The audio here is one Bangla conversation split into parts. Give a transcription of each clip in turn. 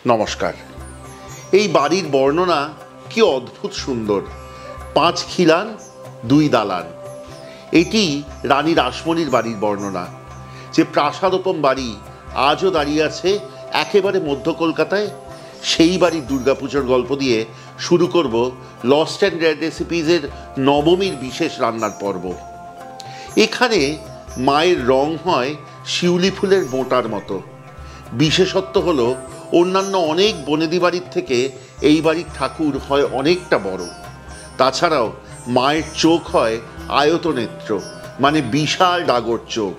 নমস্কার। এই বাড়ির বর্ণনা কি অদ্ভুত সুন্দর। 5 খিলান 2 দালান। এটি রানী রাসমণির বাড়ির বর্ণনা, যে প্রাসাদোপম বাড়ি আজও দাঁড়িয়ে আছে একেবারে মধ্য কলকাতায়। সেই বাড়ির দুর্গাপুজোর গল্প দিয়ে শুরু করব লস্ট অ্যান্ড রেয়ার রেসিপিজের নবমীর বিশেষ রান্নার পর্ব। এখানে মায়ের রং হয় শিউলি ফুলের বোঁটার মতো। বিশেষত্ব হলো অন্যান্য অনেক বনেদি বাড়ির থেকে এই বাড়ির ঠাকুর হয় অনেকটা বড়। তাছাড়াও মায়ের চোখ হয় আয়তনেত্র, মানে বিশাল ডাগর চোখ।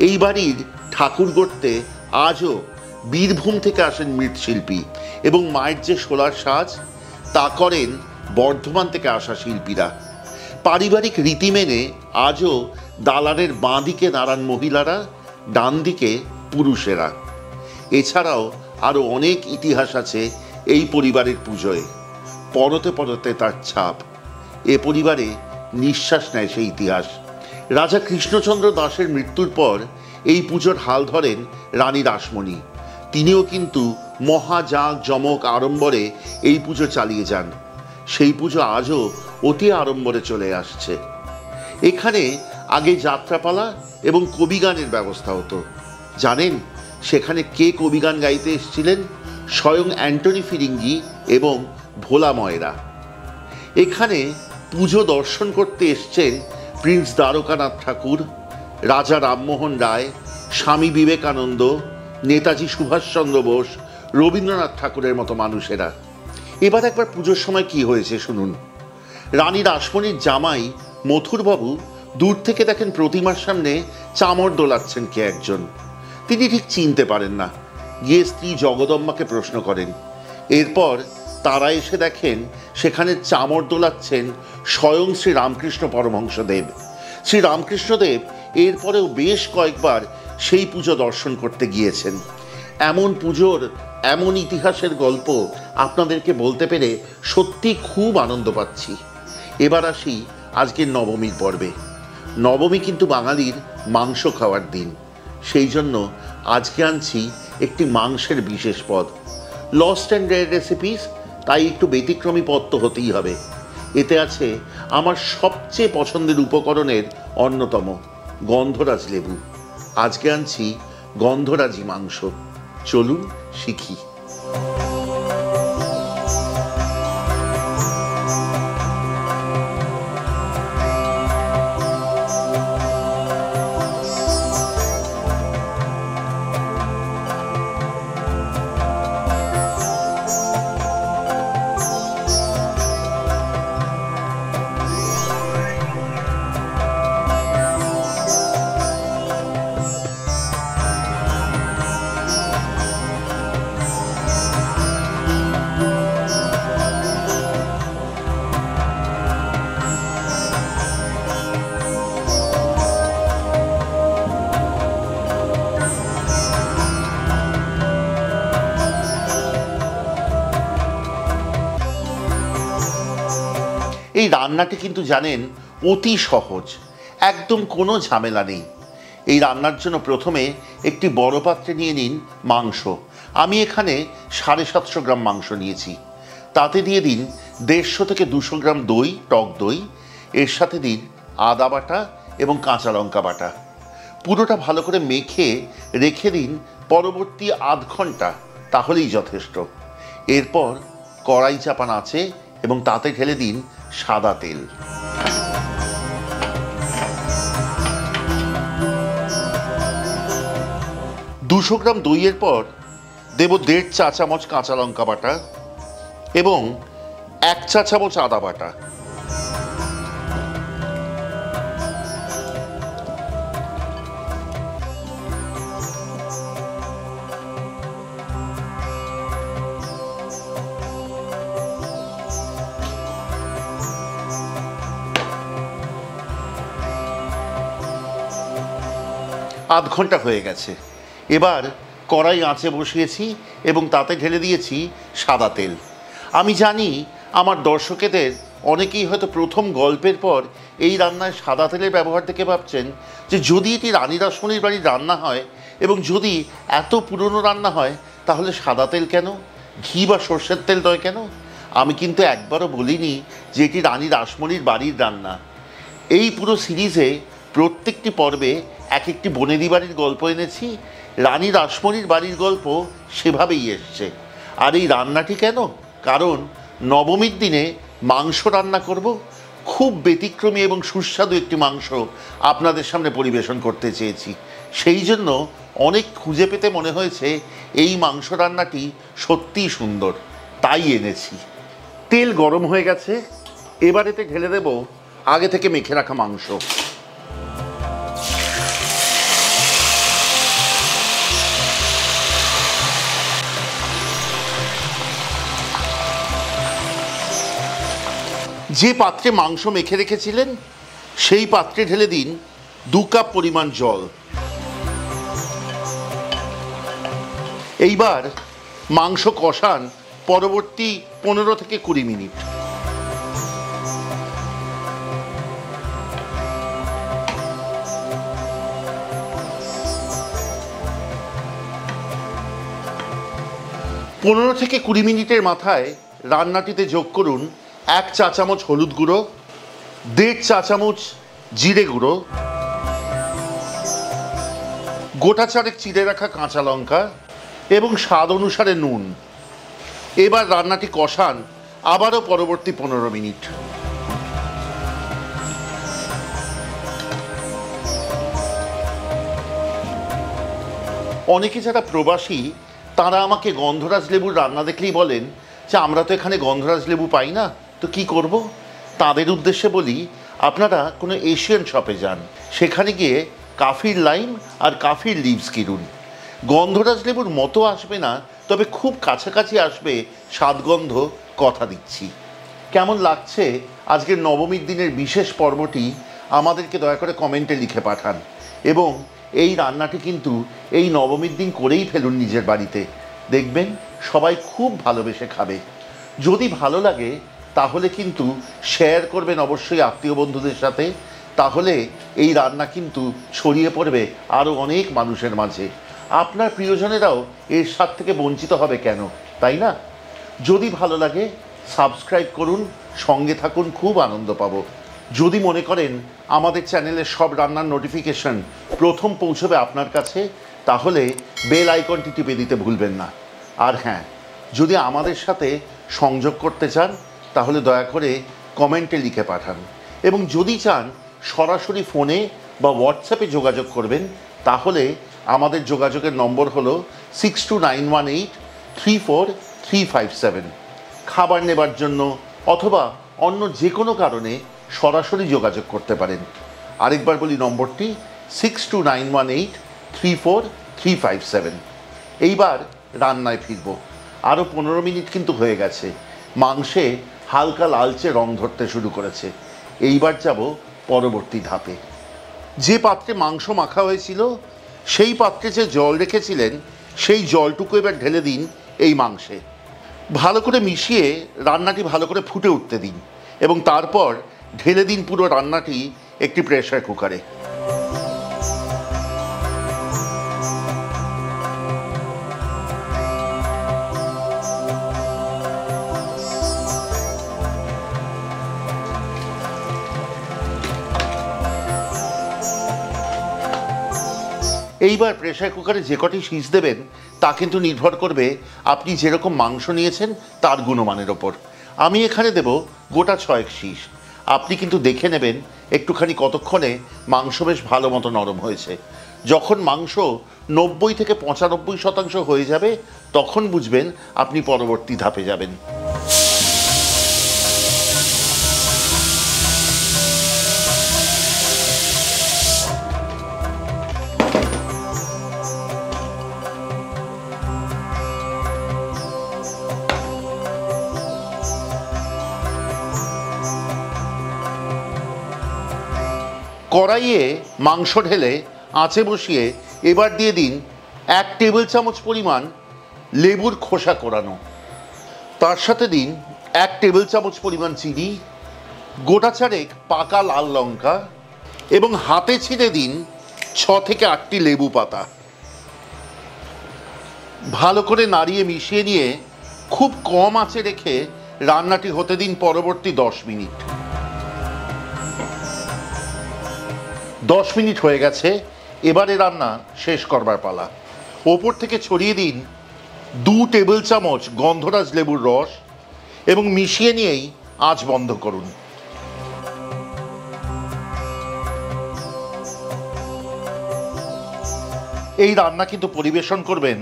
এই বাড়ির ঠাকুর গড়তে আজও বীরভূম থেকে আসেন মৃৎশিল্পী, এবং মায়ের যে শোলার সাজ তা করেন বর্ধমান থেকে আসা শিল্পীরা। পারিবারিক রীতি মেনে আজও দালানের বাঁ দিকে দাঁড়ান মহিলারা, ডান দিকে পুরুষেরা। এছাড়াও আরও অনেক ইতিহাস আছে এই পরিবারের পুজোয়। পরতে পরতে তার ছাপ। এ পরিবারে নিঃশ্বাস নেয় সেই ইতিহাস। রাজা কৃষ্ণচন্দ্র দাসের মৃত্যুর পর এই পুজোর হাল ধরেন রানী রাসমণি। তিনিও কিন্তু মহাজাঁকজমক আড়ম্বরে এই পুজো চালিয়ে যান। সেই পুজো আজও অতি আড়ম্বরে চলে আসছে। এখানে আগে যাত্রাপালা এবং কবিগানের ব্যবস্থা হতো। জানেন সেখানে কে কবিগান গাইতে এসেছিলেন? স্বয়ং অ্যান্টনি ফিরিঙ্গি এবং ভোলা ময়রা। এখানে পুজো দর্শন করতে এসছেন প্রিন্স দ্বারকানাথ ঠাকুর, রাজা রামমোহন রায়, স্বামী বিবেকানন্দ, নেতাজি সুভাষচন্দ্র বোস, রবীন্দ্রনাথ ঠাকুরের মতো মানুষেরা। এবার একবার পুজোর সময় কি হয়েছে শুনুন। রানী রাসমণির জামাই মথুরবাবু দূর থেকে দেখেন প্রতিমার সামনে চামর দোলাচ্ছেন কে একজন। তিনি ঠিক চিনতে পারেন না। গিয়ে স্ত্রী জগদম্বাকে প্রশ্ন করেন। এরপর তারা এসে দেখেন সেখানে চামর দোলাচ্ছেন স্বয়ং শ্রী রামকৃষ্ণ পরমহংসদেব। শ্রী রামকৃষ্ণদেব এরপরেও বেশ কয়েকবার সেই পুজো দর্শন করতে গিয়েছেন। এমন পুজোর এমন ইতিহাসের গল্প আপনাদেরকে বলতে পেরে সত্যি খুব আনন্দ পাচ্ছি। এবার আসি আজকের নবমীর পর্বে। নবমী কিন্তু বাঙালির মাংস খাওয়ার দিন। সেই জন্য আজকে আনছি একটি মাংসের বিশেষ পদ। লস্ট অ্যান্ড রেয়ার রেসিপিস, তাই একটু ব্যতিক্রমী পদ তো হতেই হবে। এতে আছে আমার সবচেয়ে পছন্দের উপকরণের অন্যতম গন্ধরাজ লেবু। আজকে আনছি গন্ধরাজি মাংস। চলুন শিখি। এই রান্নাটি কিন্তু জানেন অতি সহজ, একদম কোনো ঝামেলা নেই। এই রান্নার জন্য প্রথমে একটি বড় পাত্রে নিয়ে নিন মাংস। আমি এখানে 750 গ্রাম মাংস নিয়েছি। তাতে দিয়ে দিন 150 থেকে 200 গ্রাম দই, টক দই। এর সাথে দিন আদা বাটা এবং কাঁচা লঙ্কা বাটা। পুরোটা ভালো করে মেখে রেখে দিন পরবর্তী আধ ঘন্টা, তাহলেই যথেষ্ট। এরপর কড়াই চাপান আছে এবং তাতে ঢেলে দিন সাদা তেল। 200 গ্রাম দইয়ের পর দেব 1.5 চা চামচ কাঁচা লঙ্কা বাটা এবং 1 চা চামচ আদা বাটা। আধ ঘন্টা হয়ে গেছে। এবার কড়াই আঁচে বসিয়েছি এবং তাতে ঢেলে দিয়েছি সাদা তেল। আমি জানি আমার দর্শকেদের অনেকেই হয়তো প্রথম গল্পের পর এই রান্নায় সাদা তেলের ব্যবহার থেকে ভাবছেন যে যদি এটি রানী রাসমণির বাড়ির রান্না হয় এবং যদি এত পুরনো রান্না হয় তাহলে সাদা তেল কেন, ঘি বা সর্ষের তেল নয় কেন? আমি কিন্তু একবারও বলিনি যে এটি রানী রাসমণির বাড়ির রান্না। এই পুরো সিরিজে প্রত্যেকটি পর্বে এক একটি বনেদি বাড়ির গল্প এনেছি। রানী রাসমণির বাড়ির গল্প সেভাবেই এসছে। আর এই রান্নাটি কেন? কারণ নবমীর দিনে মাংস রান্না করব। খুব ব্যতিক্রমী এবং সুস্বাদু একটি মাংস আপনাদের সামনে পরিবেশন করতে চেয়েছি। সেই জন্য অনেক খুঁজে পেতে মনে হয়েছে এই মাংস রান্নাটি সত্যিই সুন্দর, তাই এনেছি। তেল গরম হয়ে গেছে, এবার এতে ঢেলে দেব আগে থেকে মেখে রাখা মাংস। যে পাত্রে মাংস মেখে রেখেছিলেন সেই পাত্রে ঢেলে দিন 2 কাপ পরিমাণ জল। এইবার মাংস কষান পরবর্তী 15 থেকে 20 মিনিট। পনেরো থেকে 20 মিনিটের মাথায় রান্নাটিতে যোগ করুন 1 চা চামচ হলুদ গুঁড়ো, 1.5 চা চামচ জিরে গুঁড়ো, গোটা চারেক চিড়ে রাখা কাঁচা লঙ্কা এবং স্বাদ অনুসারে নুন। এবার রান্নাটি কষান আবারও পরবর্তী 15 মিনিট। অনেকে যারা প্রবাসী তারা আমাকে গন্ধরাজ লেবুর রান্না দেখলেই বলেন যে আমরা তো এখানে গন্ধরাজ লেবু পাই না, তো কি করব? তাদের উদ্দেশ্যে বলি, আপনারা কোনো এশিয়ান শপে যান, সেখানে গিয়ে কাফির লাইম আর কাফির লিভস কিনুন। গন্ধরাজ লেবুর মতো আসবে না, তবে খুব কাছাকাছি আসবে স্বাদগন্ধ, কথা দিচ্ছি। কেমন লাগছে আজকের নবমীর দিনের বিশেষ পর্বটি আমাদেরকে দয়া করে কমেন্টে লিখে পাঠান। এবং এই রান্নাটি কিন্তু এই নবমীর দিন করেই ফেলুন নিজের বাড়িতে, দেখবেন সবাই খুব ভালোবেসে খাবে। যদি ভালো লাগে তাহলে কিন্তু শেয়ার করবেন অবশ্যই আত্মীয় বন্ধুদের সাথে, তাহলে এই রান্না কিন্তু ছড়িয়ে পড়বে আরও অনেক মানুষের মাঝে। আপনার প্রিয়জনেরাও এর স্বাদ থেকে বঞ্চিত হবে কেন, তাই না? যদি ভালো লাগে সাবস্ক্রাইব করুন, সঙ্গে থাকুন, খুব আনন্দ পাবো। যদি মনে করেন আমাদের চ্যানেলের সব রান্নার নোটিফিকেশন প্রথম পৌঁছবে আপনার কাছে, তাহলে বেল আইকনটি টিপে দিতে ভুলবেন না। আর হ্যাঁ, যদি আমাদের সাথে সংযোগ করতে চান তাহলে দয়া করে কমেন্টে লিখে পাঠান। এবং যদি চান সরাসরি ফোনে বা হোয়াটসঅ্যাপে যোগাযোগ করবেন, তাহলে আমাদের যোগাযোগের নম্বর হলো 6291834357। খাবার নেবার জন্য অথবা অন্য যে কোনো কারণে সরাসরি যোগাযোগ করতে পারেন। আরেকবার বলি নম্বরটি 6291834357। এইবার রান্নায় ফিরব। আরও 15 মিনিট কিন্তু হয়ে গেছে, মাংসে হালকা লালচে রং ধরতে শুরু করেছে। এইবার যাব পরবর্তী ধাপে। যে পাত্রে মাংস মাখা হয়েছিল সেই পাত্রে যে জল রেখেছিলেন সেই জলটুকু এবার ঢেলে দিন এই মাংসে। ভালো করে মিশিয়ে রান্নাটি ভালো করে ফুটে উঠতে দিন এবং তারপর ঢেলে দিন পুরো রান্নাটি একটি প্রেসার কুকারে। এইবার প্রেসার কুকারে যে কটি সিজ দেবেন তা কিন্তু নির্ভর করবে আপনি যেরকম মাংস নিয়েছেন তার গুণমানের ওপর। আমি এখানে দেব গোটা 6 শীষ। আপনি কিন্তু দেখে নেবেন একটুখানি কতক্ষণে মাংস বেশ ভালো মতো নরম হয়েছে। যখন মাংস 90 থেকে 95% হয়ে যাবে তখন বুঝবেন আপনি পরবর্তী ধাপে যাবেন। কড়াইয়ে মাংস ঢেলে আঁচে বসিয়ে এবার দিয়ে দিন 1 টেবিল চামচ পরিমাণ লেবুর খোসা কোরানো। তার সাথে দিন 1 টেবিল চামচ পরিমাণ চিনি, গোটা চারেক পাকা লাল লঙ্কা এবং হাতে ছিঁড়ে দিন 6 থেকে 8টি লেবু পাতা। ভালো করে নাড়িয়ে মিশিয়ে নিয়ে খুব কম আঁচে রেখে রান্নাটি হতে দিন পরবর্তী 10 মিনিট। 10 মিনিট হয়ে গেছে, এবারে রান্না শেষ করবার পালা। ওপর থেকে ছড়িয়ে দিন 2 টেবিল চামচ গন্ধরাজ লেবুর রস এবং মিশিয়ে নিয়েই আঁচ বন্ধ করুন। এই রান্না কিন্তু পরিবেশন করবেন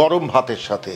গরম ভাতের সাথে।